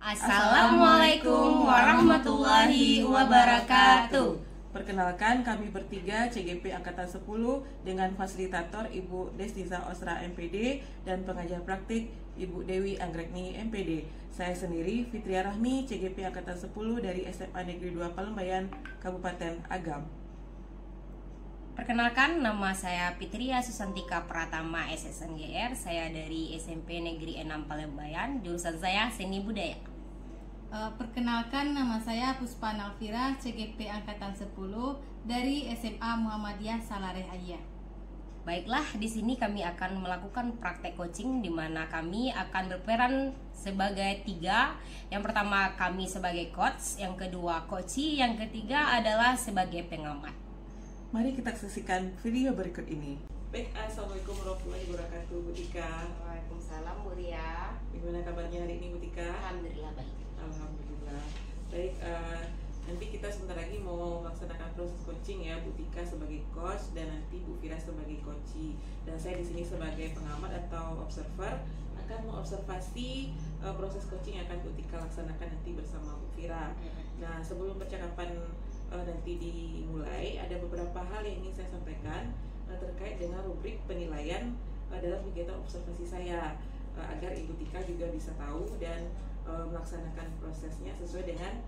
Assalamualaikum warahmatullahi wabarakatuh. Perkenalkan, kami bertiga CGP Angkatan 10 dengan fasilitator Ibu Destiza Osra MPD dan pengajar praktik Ibu Dewi Anggrekni MPD. Saya sendiri Fitria Rahmi, CGP Angkatan 10 dari SMA Negeri 2 Palembayan, Kabupaten Agam. Perkenalkan, nama saya Fitria Susantika Pratama SSNGR. Saya dari SMP Negeri 6 Palembayan, jurusan saya Seni Budaya. Perkenalkan, nama saya Puspa Nalfira, CGP Angkatan 10 dari SMA Muhammadiyah Salare Hayya. Baiklah, di sini kami akan melakukan praktek coaching di mana kami akan berperan sebagai tiga. Yang pertama kami sebagai coach, yang kedua coachee, yang ketiga adalah sebagai pengamat. Mari kita saksikan video berikut ini. Baik, Assalamualaikum warahmatullahi wabarakatuh, Bu Tika. Waalaikumsalam, Bu Ria. Bagaimana kabarnya hari ini, Bu Tika? Alhamdulillah baik. Alhamdulillah. Baik, nanti kita sebentar lagi mau melaksanakan proses coaching ya, Bu Tika sebagai coach dan nanti Bu Fira sebagai coachee. Dan saya di sini sebagai pengamat atau observer akan mengobservasi proses coaching yang akan Bu Tika laksanakan nanti bersama Bu Fira. Nah, sebelum percakapan nanti dimulai, ada beberapa hal yang ingin saya sampaikan terkait dengan rubrik penilaian dalam kegiatan observasi saya, agar Ibu Tika juga bisa tahu dan melaksanakan prosesnya sesuai dengan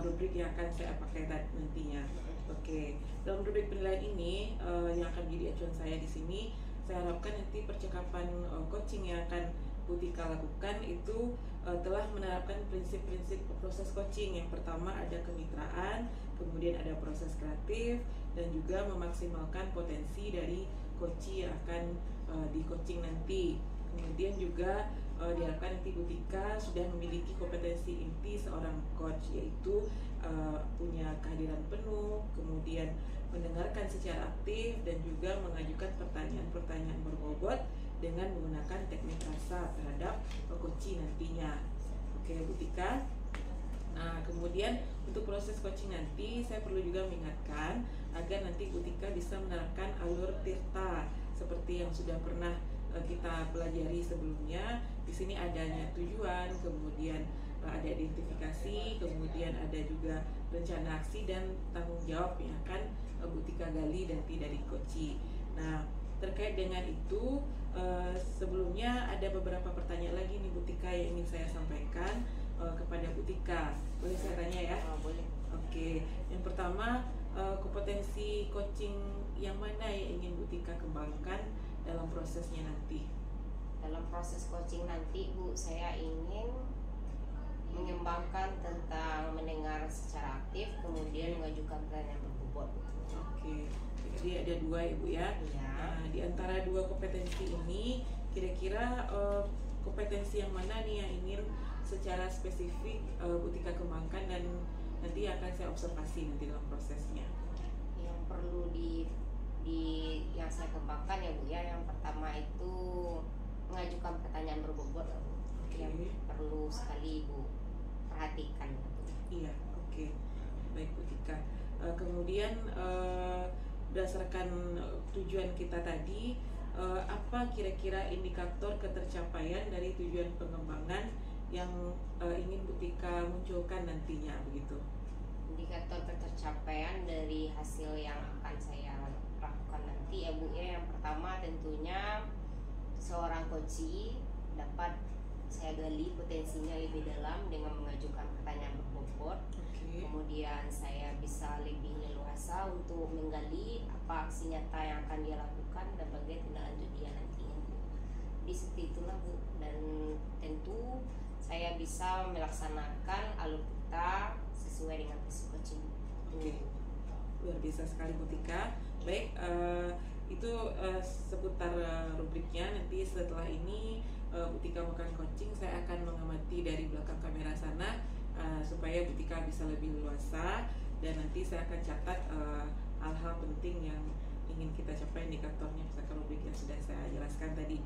rubrik yang akan saya pakai nantinya. Oke, dalam rubrik penilaian ini yang akan menjadi acuan saya di sini, saya harapkan nanti percakapan coaching yang akan Bu Tika lakukan itu telah menerapkan prinsip-prinsip proses coaching. Yang pertama ada kemitraan, kemudian ada proses kreatif, dan juga memaksimalkan potensi dari coachee yang akan di coaching nanti. Kemudian juga diharapkan nanti Bu Tika sudah memiliki kompetensi inti seorang coach, yaitu punya kehadiran penuh, kemudian mendengarkan secara aktif, dan juga mengajukan pertanyaan-pertanyaan berbobot dengan menggunakan teknik rasa terhadap coachee nantinya. Oke, Bu Tika. Nah, kemudian untuk proses coaching nanti saya perlu juga mengingatkan agar nanti Bu Tika bisa menerapkan alur tirta seperti yang sudah pernah kita pelajari sebelumnya. Di sini adanya tujuan, kemudian ada identifikasi, kemudian ada juga rencana aksi dan tanggung jawab yang akan Bu Tika gali nanti dari coachee. Nah, terkait dengan itu sebelumnya ada beberapa pertanyaan lagi nih Bu Tika yang ingin saya sampaikan kepada Bu Tika. Boleh saya tanya ya? Boleh. Oke, yang pertama, kompetensi coaching yang mana yang ingin Bu Tika kembangkan dalam prosesnya nanti? Dalam proses coaching nanti, Bu, saya ingin mengembangkan tentang mendengar secara aktif, kemudian mengajukan pertanyaan berbobot. Oke, jadi ada dua ya Bu ya. Nah, di antara dua kompetensi ini, kira-kira kompetensi yang mana nih yang ingin secara spesifik Bu Tika kembangkan dan nanti akan saya observasi nanti dalam prosesnya? Yang perlu yang saya kembangkan ya Bu ya, yang pertama itu mengajukan pertanyaan berbobot, yang perlu sekali Bu perhatikan. Iya, oke. Baik Bu Tika. Kemudian berdasarkan tujuan kita tadi, apa kira-kira indikator ketercapaian dari tujuan pengembangan yang ingin Bu Tika munculkan nantinya begitu? Indikator ketercapaian dari hasil yang akan saya lakukan nanti ya Bu ya, yang pertama tentunya seorang coachee dapat saya gali potensinya lebih dalam dengan mengajukan pertanyaan berbobot. Kemudian saya bisa lebih leluasa untuk menggali apa aksi nyata yang akan dia lakukan dan bagaimana tindak lanjut dia nantinya Bu. Jadi seperti itulah Bu, dan tentu saya bisa melaksanakan alur kita sesuai dengan prinsip coaching. Oke, luar biasa sekali Bu Tika. Baik, itu seputar rubriknya. Nanti setelah ini Bu Tika melakukan coaching, saya akan mengamati dari belakang kamera sana supaya Bu Tika bisa lebih leluasa, dan nanti saya akan catat hal-hal penting yang ingin kita capai, indikatornya misalkan rubrik yang sudah saya jelaskan tadi.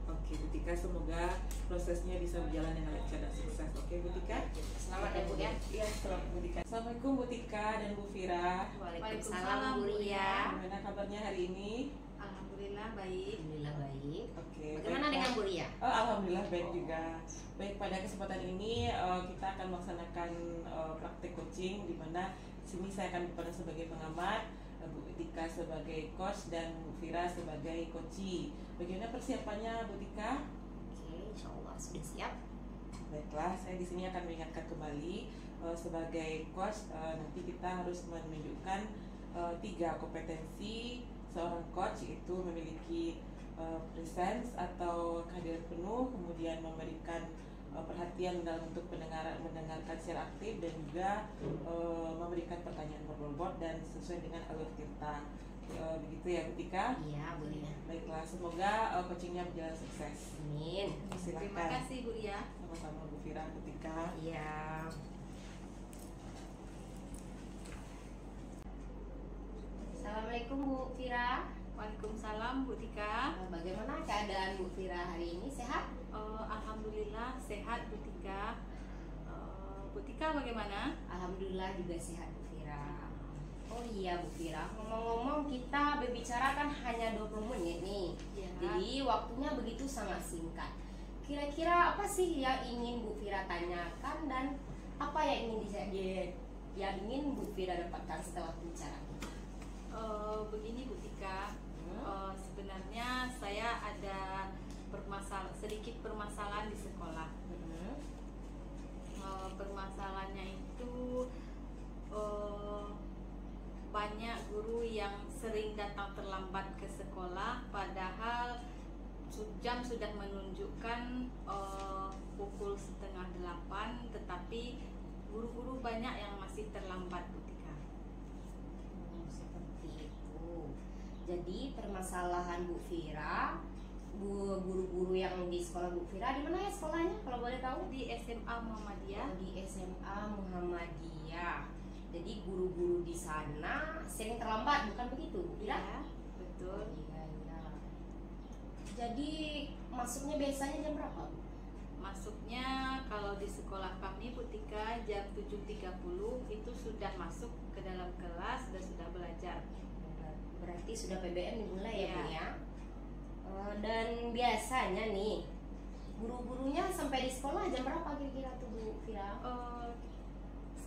Oke Bu Tika, semoga prosesnya bisa berjalan dengan lancar dan sukses. Oke Bu Tika. Selamat ya Bu ya. Iya, selamat Bu Tika. Assalamualaikum Bu Tika dan Bu Fira. Waalaikumsalam Bu Ria. Gimana kabarnya hari ini? Alhamdulillah Alhamdulillah baik. Alhamdulillah baik. Oke. Bagaimana baik, dengan Kak. Bu Ria? Alhamdulillah baik juga. Baik, pada kesempatan ini kita akan melaksanakan praktek coaching, di mana sini saya akan berperan sebagai pengamat, Bu Tika sebagai coach, dan Bu Fira sebagai coachee. Bagaimana persiapannya, Bu Tika? Oke, insya Allah sudah siap. Baiklah, saya di sini akan mengingatkan kembali sebagai coach, nanti kita harus menunjukkan 3 kompetensi seorang coach, yaitu memiliki presence atau kehadiran penuh, kemudian memberikan perhatian dalam bentuk mendengarkan secara aktif, dan juga memberikan pertanyaan berbobot dan sesuai dengan alur cerita. Begitu ya, Bu Tika? Iya, Bu Ria. Baiklah, semoga coachingnya berjalan sukses. Amin. Silakan. Terima kasih Bu Ria. Sama-sama Bu Fira, Bu Tika. Iya. Assalamualaikum Bu Fira. Waalaikumsalam Bu Tika. Bagaimana keadaan Bu Fira hari ini? Sehat? Alhamdulillah sehat Bu Tika. Bu Tika bagaimana? Alhamdulillah juga sehat Bu Fira. Oh iya Bu Fira, ngomong-ngomong kita berbicara kan hanya 20 menit nih. Ya. Jadi waktunya begitu sangat singkat. Kira-kira apa sih yang ingin Bu Fira tanyakan, dan apa yang ingin Bu Fira dapatkan setelah bicara? Begini Bu Tika, sebenarnya saya ada sedikit permasalahan di sekolah. Permasalahannya itu banyak guru yang sering datang terlambat ke sekolah, padahal jam sudah menunjukkan pukul 7:30, tetapi guru-guru banyak yang masih terlambat Bu Tika. Seperti itu. Jadi permasalahan Bu Fira, guru-guru yang di sekolah Bu Fira, di mana ya sekolahnya kalau boleh tahu? Di SMA Muhammadiyah. Di SMA Muhammadiyah. Jadi guru-guru di sana sering terlambat, bukan begitu Bu Fira? Ya, betul. Iya, iya. Jadi masuknya biasanya jam berapa, Bu? Masuknya kalau di sekolah kami Bu Tika jam 7.30 itu sudah masuk ke dalam kelas dan sudah belajar. Berarti sudah PBM dimulai ya, Iya. Bu ya? Dan biasanya nih guru-gurunya sampai di sekolah jam berapa kira-kira tuh Bu Fira?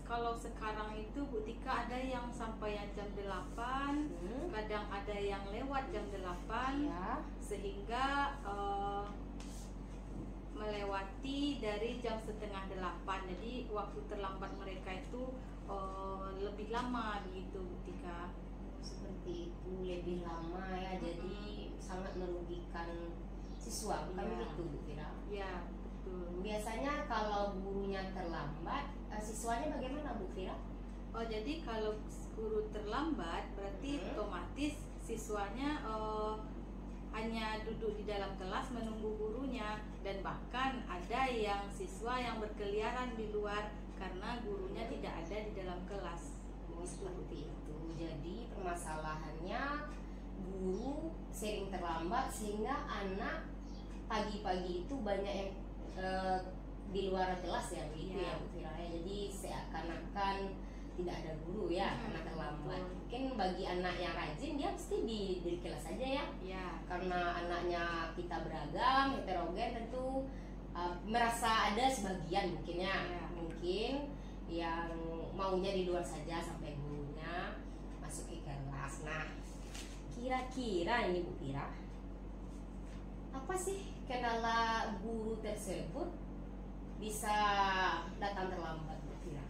Kalau sekarang itu Bu Tika ada yang sampai jam 8, kadang ada yang lewat jam 8, Ya. sehingga melewati dari jam 7:30. Jadi waktu terlambat mereka itu lebih lama begitu Bu Tika. Seperti itu, lebih lama ya. Jadi sangat merugikan siswa, bukan Ya. begitu Bu Fira? Ya, betul. Biasanya kalau gurunya terlambat, siswanya bagaimana Bu Fira? Jadi kalau guru terlambat berarti otomatis siswanya hanya duduk di dalam kelas menunggu gurunya, dan bahkan ada yang siswa yang berkeliaran di luar karena gurunya tidak ada di dalam kelas. Seperti itu. Jadi permasalahannya guru sering terlambat sehingga anak pagi-pagi itu banyak yang di luar kelas ya, begitu Ya. ya Bu Fira. Jadi seakan-akan tidak ada guru ya karena terlambat. betul. Mungkin bagi anak yang rajin dia pasti di kelas saja ya. Ya, Karena anaknya kita beragam, heterogen, tentu merasa ada sebagian mungkin ya. Ya. Mungkin yang maunya di luar saja sampai gurunya masuk ke kelas. Nah, kira-kira ini Bu Fira, apa sih kendala guru tersebut bisa datang terlambat Bu Fira?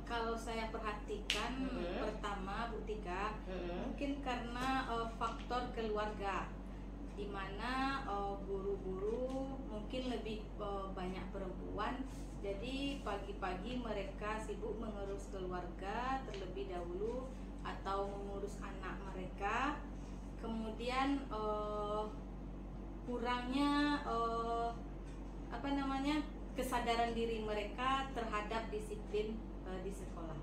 kalau saya perhatikan pertama Bu Tika, mungkin karena faktor keluarga, di mana guru-guru mungkin lebih banyak perempuan, jadi pagi-pagi mereka sibuk mengurus keluarga terlebih dahulu atau mengurus anak mereka, kemudian kurangnya kesadaran diri mereka terhadap disiplin di sekolah.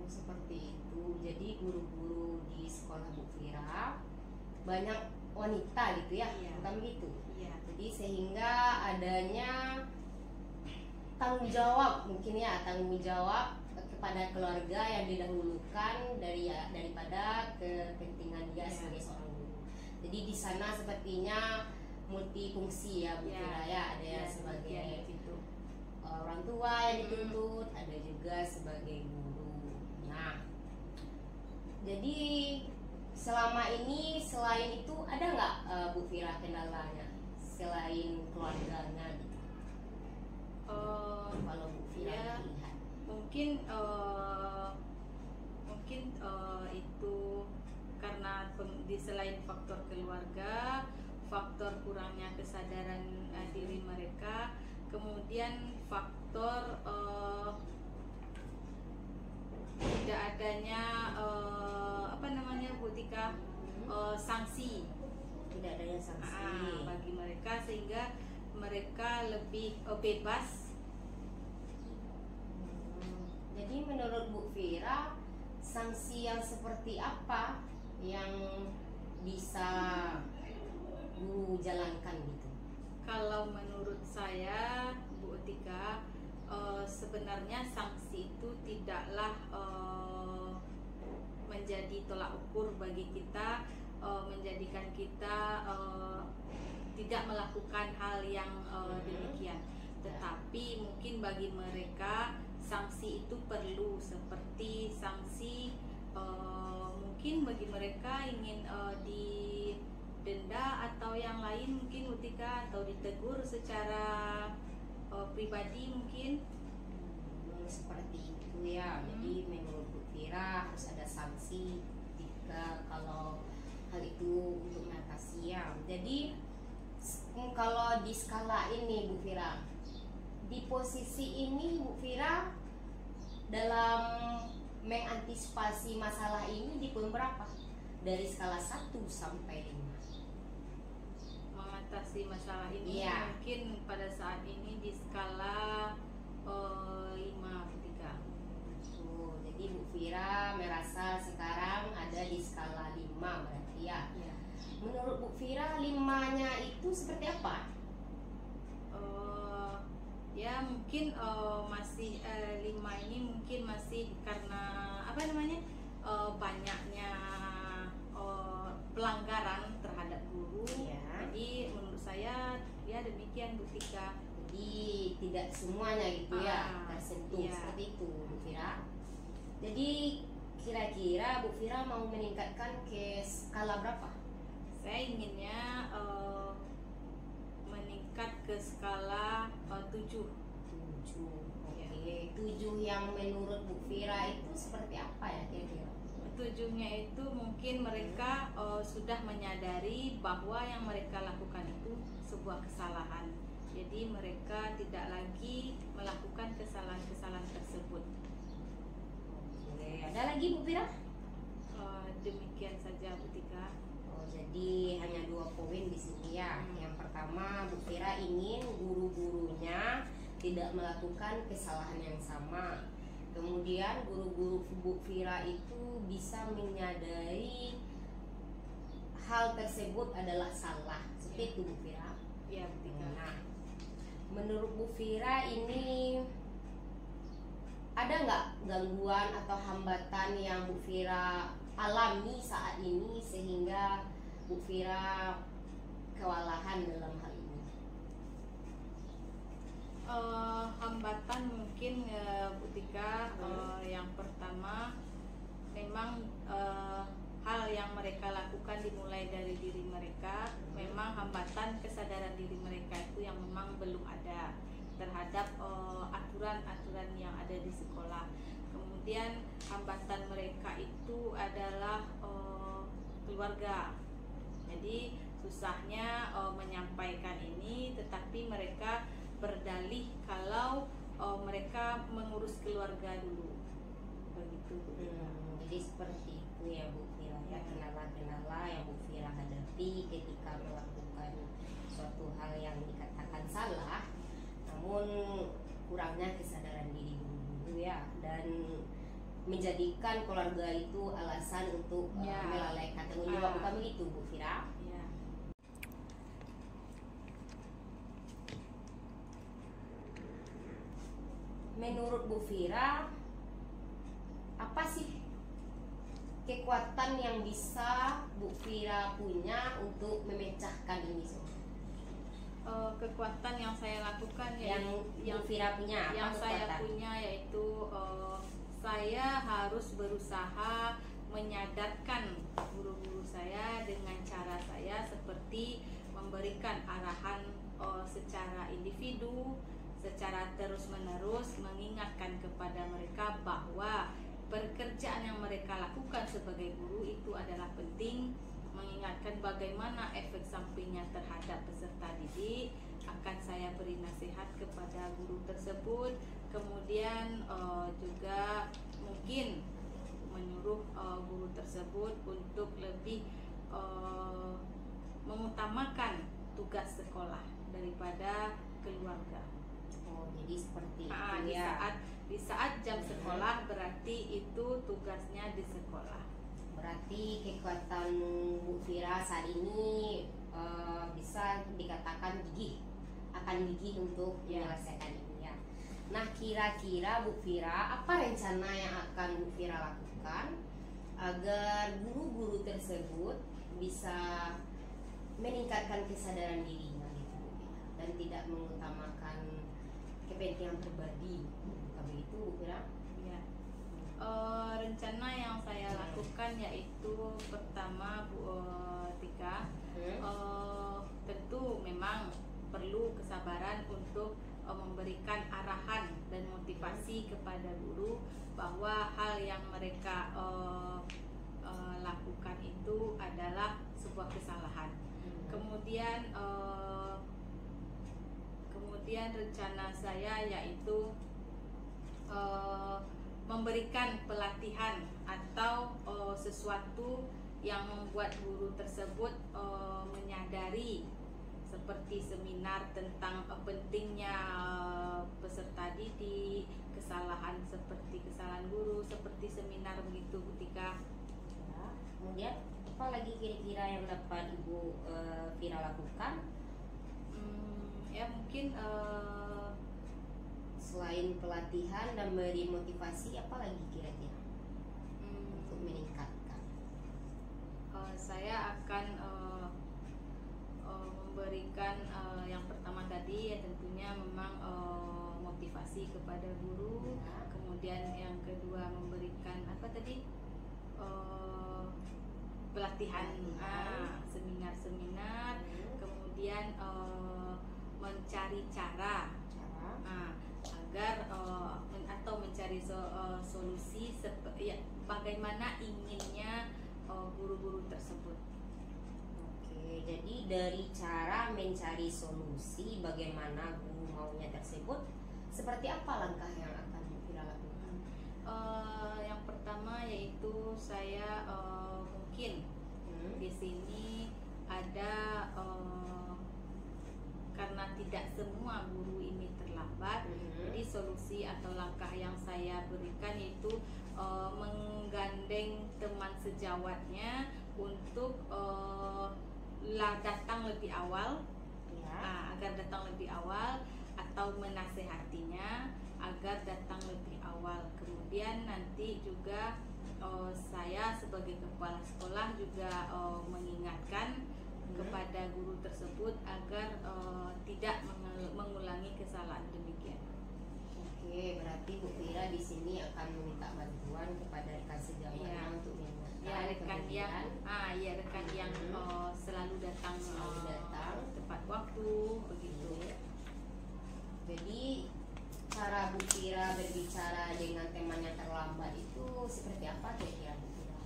Seperti itu. Jadi guru-guru di sekolah Bu Fira banyak wanita gitu ya, Iya. bukan begitu? Iya. Jadi sehingga adanya tanggung jawab, mungkin ya tanggung jawab kepada keluarga yang didahulukan daripada kepentingan dia Iya. sebagai seorang guru. Jadi di sana sepertinya multifungsi ya Bu Fira ya, ada yang sebagai orang tua yang dituntut, ada juga sebagai guru. Nah, jadi selama ini selain itu ada nggak Bu Fira kendalanya selain keluarganya gitu? Kalau Bu Fira ya, lihat, mungkin itu karena selain faktor keluarga, faktor kurangnya kesadaran diri mereka, kemudian faktor tidak adanya Bu Tika, sanksi, tidak adanya sanksi bagi mereka, sehingga mereka lebih bebas. Jadi menurut Bu Fira, sanksi yang seperti apa yang bisa guru jalankan gitu? Kalau menurut saya, Bu Tika, sebenarnya sanksi itu tidaklah menjadi tolak ukur bagi kita, menjadikan kita tidak melakukan hal yang demikian. Tetapi mungkin bagi mereka sanksi itu perlu, seperti sanksi mungkin bagi mereka ingin didenda atau yang lain mungkin Bu Tika, atau ditegur secara pribadi mungkin. Seperti itu ya. Jadi menurut Bu Fira harus ada sanksi jika kalau hal itu untuk mengatasi ya. Jadi kalau di skala ini Bu Fira, di posisi ini Bu Fira dalam mengantisipasi masalah ini di poin berapa? Dari skala 1 sampai 5. Mengatasi masalah ini mungkin pada saat ini di skala 5 3. Jadi Bu Fira merasa sekarang ada di skala 5 berarti ya. Menurut Bu Fira 5-nya itu seperti apa? Ya mungkin masih 5 ini mungkin masih karena banyaknya pelanggaran terhadap guru. Jadi menurut saya ya demikian Bu Tika. Jadi tidak semuanya gitu ya tersentuh seperti itu Bu Fira. Jadi kira-kira Bu Fira mau meningkatkan ke skala berapa? Saya inginnya meningkat ke skala 7. 7. Oke. 7 yang menurut Bu Fira itu seperti apa ya kira-kira? 7-nya itu mungkin mereka sudah menyadari bahwa yang mereka lakukan itu sebuah kesalahan. Jadi mereka tidak lagi melakukan kesalahan-kesalahan tersebut. Oke. Ada lagi Bu Fira? Demikian saja Bu Tika. Jadi hanya 2 poin di sini ya. Yang pertama Bu Fira ingin guru-gurunya tidak melakukan kesalahan yang sama. Kemudian guru-guru Bu Fira itu bisa menyadari hal tersebut adalah salah. Seperti itu Bu Fira. Ya Bu Tika. Nah, menurut Bu Fira ini ada nggak gangguan atau hambatan yang Bu Fira alami saat ini sehingga Bu Fira kewalahan dalam hal ini? Hambatan mungkin Bu Tika, yang pertama memang hal yang mereka lakukan dimulai dari diri mereka. Memang hambatan kesadaran diri mereka itu yang memang belum ada terhadap aturan-aturan yang ada di sekolah. Kemudian hambatan mereka itu adalah keluarga. Jadi susahnya menyampaikan ini, tetapi mereka berdalih kalau mereka mengurus keluarga dulu. Begitu. Jadi seperti itu ya Bu Fira ya, kendala-kendala yang Bu Fira hadapi ketika melakukan suatu hal yang dikatakan salah, namun kurangnya kesadaran diri dulu ya, dan menjadikan keluarga itu alasan untuk melalaikan tanggung jawab. Bukan begitu Bu Fira? Ya. Menurut Bu Fira, apa sih kekuatan yang bisa Bu Fira punya untuk memecahkan ini semua? Kekuatan yang saya lakukan Yang Bu Fira punya, yang apa saya kekuatan? punya yaitu saya harus berusaha menyadarkan guru-guru saya dengan cara saya, seperti memberikan arahan secara individu, secara terus-menerus, mengingatkan kepada mereka bahwa pekerjaan yang mereka lakukan sebagai guru itu adalah penting, mengingatkan bagaimana efek sampingnya terhadap peserta didik. Akan saya beri nasihat kepada guru tersebut, kemudian juga mungkin menyuruh guru tersebut untuk lebih mengutamakan tugas sekolah daripada keluarga. Oh, jadi seperti itu Di ya. saat jam sekolah berarti itu tugasnya di sekolah. Berarti kekuatan Bu Fira saat ini bisa dikatakan gigih, akan gigih untuk menyelesaikan ini ya. Nah, kira-kira Bu Fira, apa rencana yang akan Bu Fira lakukan agar guru-guru tersebut bisa meningkatkan kesadaran dirinya gitu, Bu Fira, dan tidak mengutamakan kepentingan pribadi, bukan begitu Bu Fira? Ya. Rencana yang saya lakukan yaitu pertama, Bu Tika, tentu memang perlu kesabaran untuk memberikan arahan dan motivasi kepada guru bahwa hal yang mereka lakukan itu adalah sebuah kesalahan. Kemudian rencana saya yaitu memberikan pelatihan atau sesuatu yang membuat guru tersebut menyadari, seperti seminar tentang pentingnya peserta didik, kesalahan seperti kesalahan guru, seperti seminar begitu ketika. Ya. Kemudian apa lagi kira-kira yang dapat Ibu Fira lakukan? Ya mungkin Selain pelatihan dan beri motivasi, apa lagi kira-kira untuk meningkatkan? Saya akan memberikan yang pertama tadi ya tentunya memang motivasi kepada guru. Ya. Kemudian yang kedua memberikan apa tadi, pelatihan, seminar-seminar. Kemudian mencari cara agar atau mencari solusi bagaimana inginnya guru-guru tersebut. Oke, jadi dari cara mencari solusi bagaimana guru maunya tersebut, seperti apa langkah yang akan Bu Fira lakukan? Yang pertama yaitu saya mungkin di sini ada karena tidak semua guru ini terlambat, jadi solusi atau langkah yang saya berikan yaitu menggandeng teman sejawatnya untuk datang lebih awal, agar datang lebih awal, atau menasehatinya agar datang lebih awal. Kemudian nanti juga saya sebagai kepala sekolah juga mengingatkan kepada guru tersebut agar tidak mengulangi kesalahan demikian. Oke, berarti Bu Fira di sini akan meminta bantuan kepada rekan sejawatnya untuk mengingatkan rekan yang selalu datang tepat waktu begitu. Jadi cara Bu Fira berbicara dengan teman yang terlambat itu seperti apa kira-kira Bu Fira?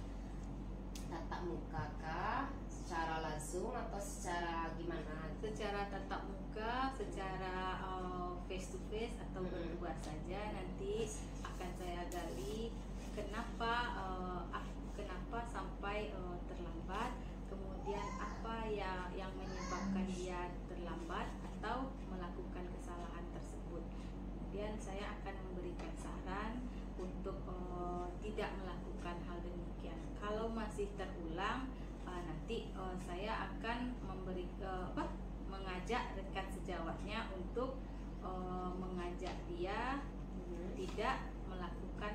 Tatap muka kah? Secara langsung atau secara gimana? Secara tatap muka, secara face to face atau berdua saja. Nanti akan saya gali kenapa sampai terlambat, kemudian apa yang menyebabkan dia terlambat atau melakukan kesalahan tersebut. Kemudian saya akan memberikan saran untuk tidak melakukan hal demikian. Kalau masih terulang, nanti saya akan mengajak rekan sejawatnya untuk mengajak dia tidak melakukan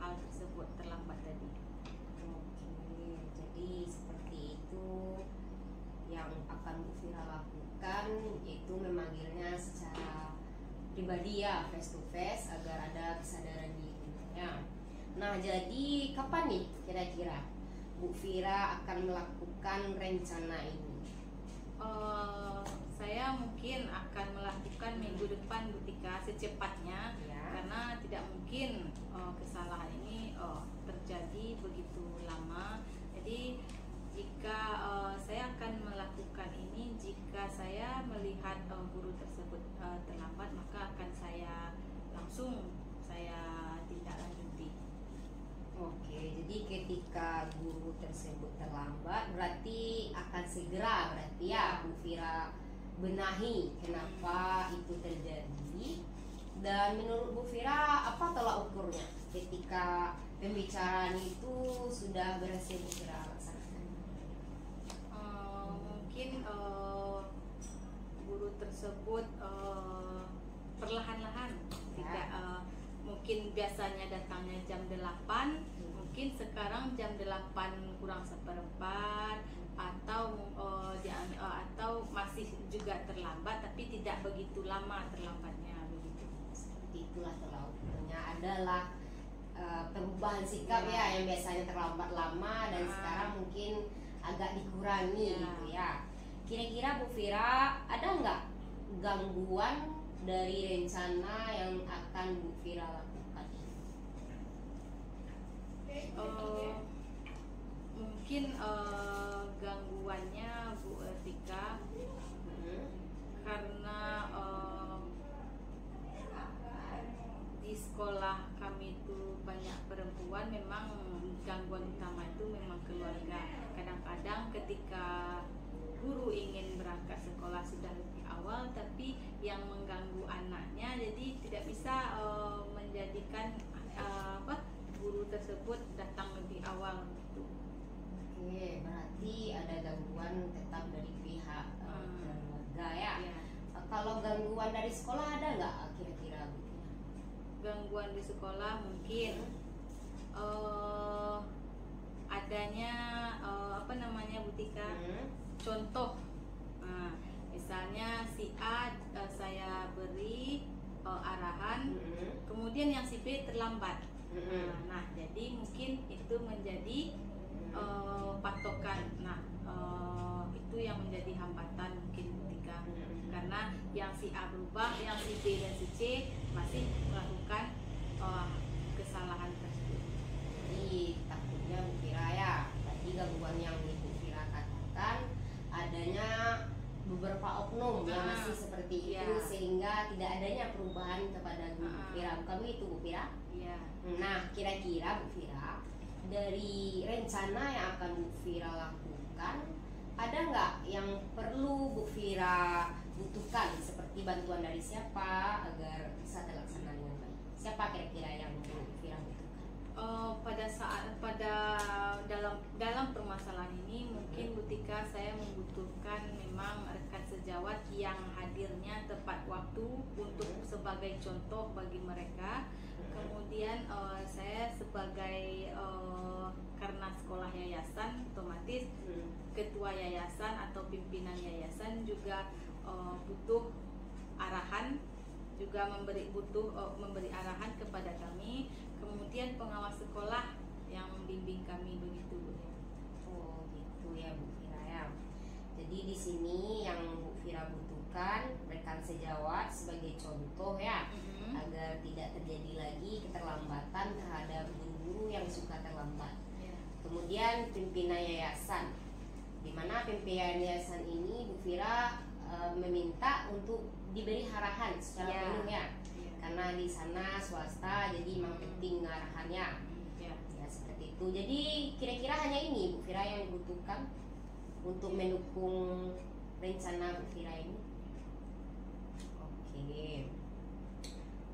hal tersebut terlambat tadi. Jadi seperti itu yang akan Bu Vira lakukan, yaitu memanggilnya secara pribadi ya, face to face, agar ada kesadaran dirinya. Nah, jadi kapan nih kira-kira Bu Vira akan melakukan rencana ini? Saya mungkin akan melakukan minggu depan Bu Tika, secepatnya, Ya. karena tidak mungkin kesalahan ini terjadi begitu lama. Jadi jika saya akan melakukan ini, jika saya melihat guru tersebut terlambat, maka akan saya langsung tindak lanjuti. Oke, jadi ketika guru tersebut terlambat, berarti akan segera ya Bu Vira benahi kenapa itu terjadi. Dan menurut Bu Vira, apa tolak ukurnya ketika pembicaraan itu sudah berhasil Bu Vira laksanakan? Mungkin guru tersebut perlahan-lahan, tidak mungkin biasanya datangnya jam 8, mungkin sekarang jam 8 kurang seperempat, atau masih juga terlambat, tapi tidak begitu lama terlambatnya begitu. Seperti itulah tolak ukurnya adalah perubahan sikap ya, yang biasanya terlambat lama dan sekarang mungkin agak dikurangi gitu ya. Kira-kira Bu Vira ada nggak gangguan dari rencana yang akan Bu Vira lakukan? Mungkin gangguannya Bu Tika, karena di sekolah kami itu banyak perempuan, memang gangguan utama itu memang keluarga. Kadang-kadang ketika guru ingin berangkat sekolah sudah lebih awal, tapi yang mengganggu anaknya, jadi tidak bisa menjadikan guru tersebut datang lebih awal gitu. Oke, berarti ada gangguan tetap dari pihak keluarga ya. Kalau gangguan dari sekolah ada nggak kira-kira Bu Vira? Gangguan di sekolah mungkin adanya Bu Tika, contoh, misalnya si A saya beri arahan, kemudian yang si B terlambat. Nah, jadi mungkin itu menjadi patokan. Nah, itu yang menjadi hambatan mungkin Bu Tika, karena yang si A berubah, yang si B dan si C masih melakukan kesalahan tersebut. Jadi takutnya Bu Vira ya, tadi gangguan yang Bu Vira katakan adanya beberapa oknum yang masih seperti itu, sehingga tidak adanya perubahan kepada Bu Vira. Bukan begitu Bu Vira? Iya. Nah, kira-kira Bu Vira, dari rencana yang akan Bu Vira lakukan, ada nggak yang perlu Bu Vira butuhkan, seperti bantuan dari siapa agar bisa terlaksana dengan baik? Siapa kira-kira yang Bu Vira butuhkan? Dalam permasalahan ini mungkin Bu Tika, saya membutuhkan memang rekan sejawat yang hadirnya tepat waktu untuk sebagai contoh bagi mereka. Kemudian saya sebagai karena sekolah yayasan, otomatis ketua yayasan atau pimpinan yayasan juga butuh arahan, juga memberi arahan kepada kami. Kemudian pengawas sekolah yang membimbing kami begitu, Bu. Oh gitu ya Bu Vira ya. Jadi di sini yang Bu Vira butuhkan rekan sejawat sebagai contoh ya, agar tidak terjadi lagi keterlambatan terhadap guru-guru yang suka terlambat. Kemudian pimpinan yayasan, di mana pimpinan yayasan ini Bu Vira meminta untuk diberi arahan secara penuh ya, karena di sana swasta, jadi memang penting arahannya. Ya seperti itu. Jadi kira-kira hanya ini Bu Vira yang dibutuhkan untuk mendukung rencana Bu Vira ini. Oke.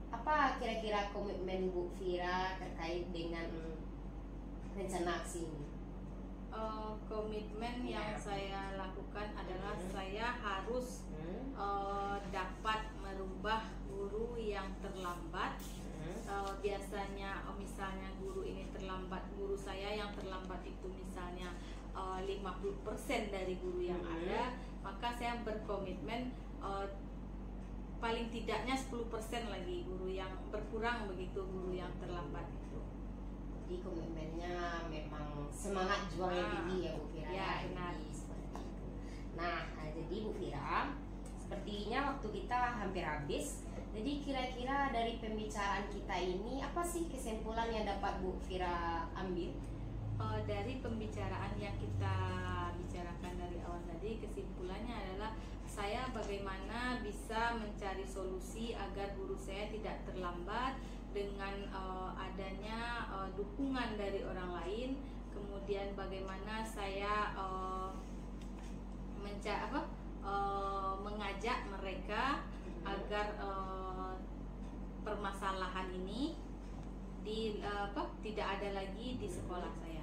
Apa kira-kira komitmen Bu Vira terkait dengan rencana aksi ini? Komitmen yang saya lakukan adalah saya harus dapat merubah guru yang terlambat. Biasanya misalnya guru ini terlambat, guru saya yang terlambat itu misalnya 50% dari guru yang ada, maka saya berkomitmen paling tidaknya 10% lagi guru yang berkurang begitu, guru yang terlambat itu. Jadi komitmennya memang semangat juang yang tinggi ya Bu Fira. Ya, benar. Jadi seperti itu. Nah, jadi Bu Fira, sepertinya waktu kita hampir habis. Jadi kira-kira dari pembicaraan kita ini apa sih kesimpulan yang dapat Bu Fira ambil? Dari pembicaraan yang kita bicarakan dari awal tadi, kesimpulannya adalah saya bagaimana bisa mencari solusi agar guru saya tidak terlambat dengan adanya dukungan dari orang lain. Kemudian bagaimana saya mengajak mereka agar permasalahan ini tidak ada lagi di sekolah saya.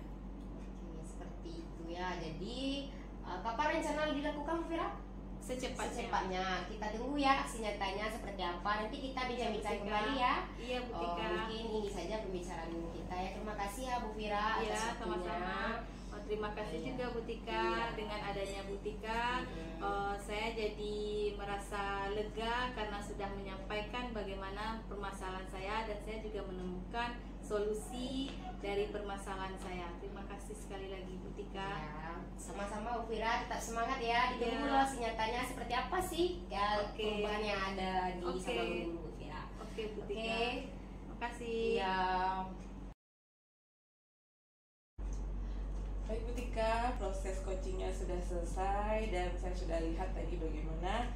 Oke, seperti itu ya. Jadi kapan rencana dilakukan Bu Fira? Secepatnya. Kita tunggu ya aksi nyatanya seperti apa. Nanti kita bincang-bincang kembali ya. Iya Bu Tika. Mungkin ini saja pembicaraan kita ya. Terima kasih ya Bu Fira Iya, atas waktunya. sama-sama. Terima kasih juga Bu Tika. Dengan adanya Bu Tika, saya jadi merasa lega karena sudah menyampaikan bagaimana permasalahan saya, dan saya juga menemukan solusi dari permasalahan saya. Terima kasih sekali lagi Bu Tika. Ya, sama-sama Bu Fira, tetap semangat ya. Ditunggu dulu hasil nyatanya seperti apa sih perubahan yang ada di sama guru Bu Fira. Oke Bu Tika. Terima kasih. Iya. Baik Bu Tika, proses coachingnya sudah selesai dan saya sudah lihat tadi bagaimana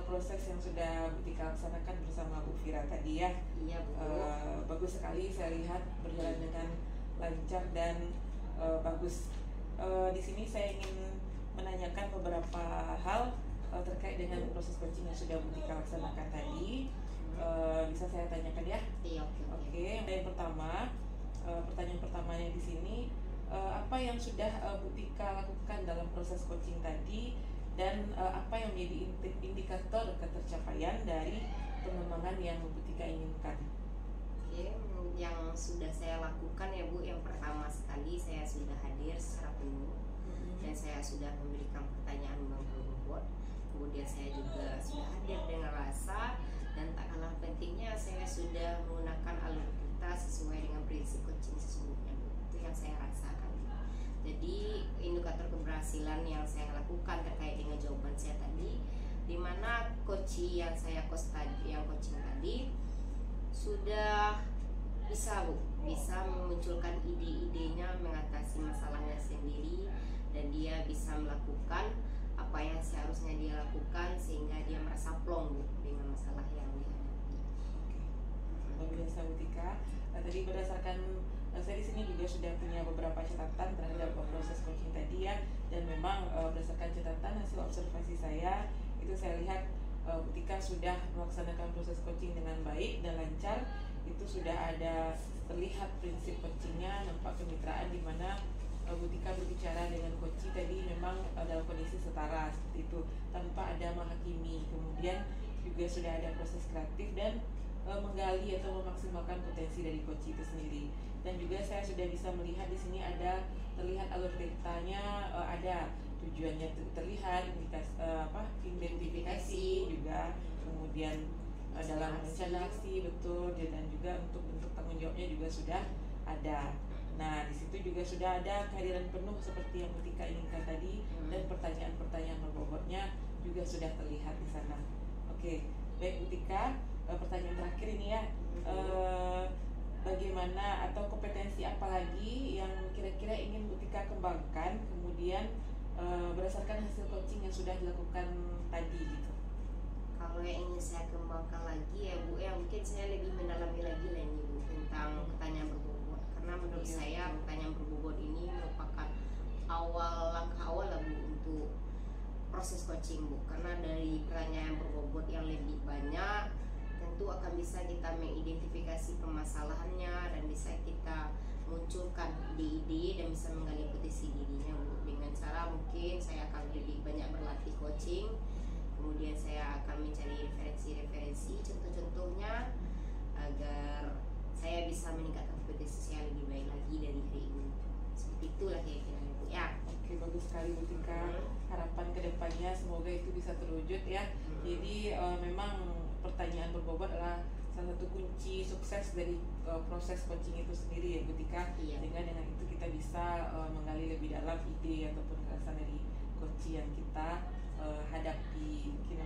proses yang sudah Bu Tika laksanakan bersama Bu Fira tadi ya. Iya Bu. Bagus sekali, saya lihat berjalan dengan lancar dan bagus. Di sini saya ingin menanyakan beberapa hal terkait dengan proses coaching yang sudah Bu Tika laksanakan tadi. Bisa saya tanyakan ya? Iya, oke. Yang pertama, pertanyaan pertamanya di sini, apa yang sudah Bu Tika lakukan dalam proses coaching tadi, dan apa yang menjadi indikator ketercapaian dari pengembangan yang Bu Tika inginkan? Oke, yang sudah saya lakukan ya Bu, yang pertama sekali saya sudah hadir secara penuh dan saya sudah memberikan pertanyaan berbobot. Kemudian saya juga sudah hadir dengan rasa, dan tak kalah pentingnya saya sudah menggunakan alur kita sesuai dengan prinsip coaching sesungguhnya Bu. Itu yang saya rasakan. Jadi indikator keberhasilan yang saya lakukan terkait dengan jawaban saya tadi, di mana coaching yang saya coaching tadi sudah bisa Bu, bisa memunculkan ide-idenya mengatasi masalahnya sendiri, dan dia bisa melakukan apa yang seharusnya dia lakukan sehingga dia merasa plong Bu dengan masalah yang dihadapi. Luar biasa Bu Tika. Tadi berdasarkan saya di sini juga sudah punya beberapa catatan terhadap proses coaching tadi ya, dan memang berdasarkan catatan hasil observasi saya itu saya lihat Bu Tika sudah melaksanakan proses coaching dengan baik dan lancar. Itu sudah ada terlihat prinsip coachingnya, nampak kemitraan di mana Bu Tika berbicara dengan coaching tadi memang dalam kondisi setara seperti itu, tanpa ada menghakimi. Kemudian juga sudah ada proses kreatif dan menggali atau memaksimalkan potensi dari coaching itu sendiri. Dan juga saya sudah bisa melihat di sini ada terlihat alur ceritanya, ada tujuannya terlihat, identifikasi juga, kemudian dalam rencana aksi betul, dan juga untuk bentuk tanggung jawabnya juga sudah ada. Nah, di situ juga sudah ada kehadiran penuh seperti yang Bu Tika inginkan tadi, dan pertanyaan-pertanyaan berbobotnya juga sudah terlihat di sana. Oke, baik Bu Tika, pertanyaan terakhir ini ya, bagaimana atau kompetensi apa lagi yang kira-kira ingin Bu Tika kembangkan kemudian berdasarkan hasil coaching yang sudah dilakukan tadi gitu? Kalau yang ingin saya kembangkan lagi ya Bu, ya mungkin saya lebih mendalami lagi lah ini Bu tentang pertanyaan berbobot, karena menurut saya pertanyaan berbobot ini merupakan langkah awal lah Bu untuk proses coaching Bu, karena dari pertanyaan berbobot yang lebih banyak tentu akan bisa kita mengidentifikasi permasalahannya dan bisa kita munculkan ide-ide dan bisa menggali potensi dirinya Bu. Dengan cara mungkin saya akan lebih banyak berlatih coaching, kemudian saya akan mencari referensi-referensi contoh-contohnya agar saya bisa meningkatkan kompetensi saya lebih baik lagi dari hari ini. seperti itulah kira-kira Bu ya. Oke, bagus sekali Bu Tika. Harapan kedepannya semoga itu bisa terwujud ya. Jadi memang pertanyaan berbobot adalah salah satu kunci sukses dari proses coaching itu sendiri ya Bu Tika. Iya. Sehingga dengan itu kita bisa menggali lebih dalam ide ataupun gagasan dari coaching yang kita hadapi. Mungkin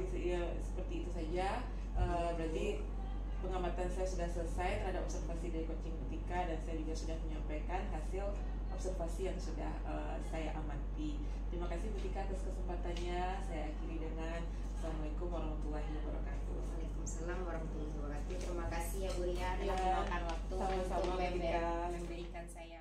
Jadi, ya, seperti itu saja. Berarti pengamatan saya sudah selesai terhadap observasi dari coaching Bu Tika, dan saya juga sudah menyampaikan hasil observasi yang sudah saya amati. Terima kasih Bu Tika atas kesempatannya. Saya akhiri dengan Assalamualaikum warahmatullahi wabarakatuh. Waalaikumsalam warahmatullahi wabarakatuh. Terima kasih ya Bu Ria telah Ya, meluangkan waktu sama-sama, untuk Bu Tika. memberikan saya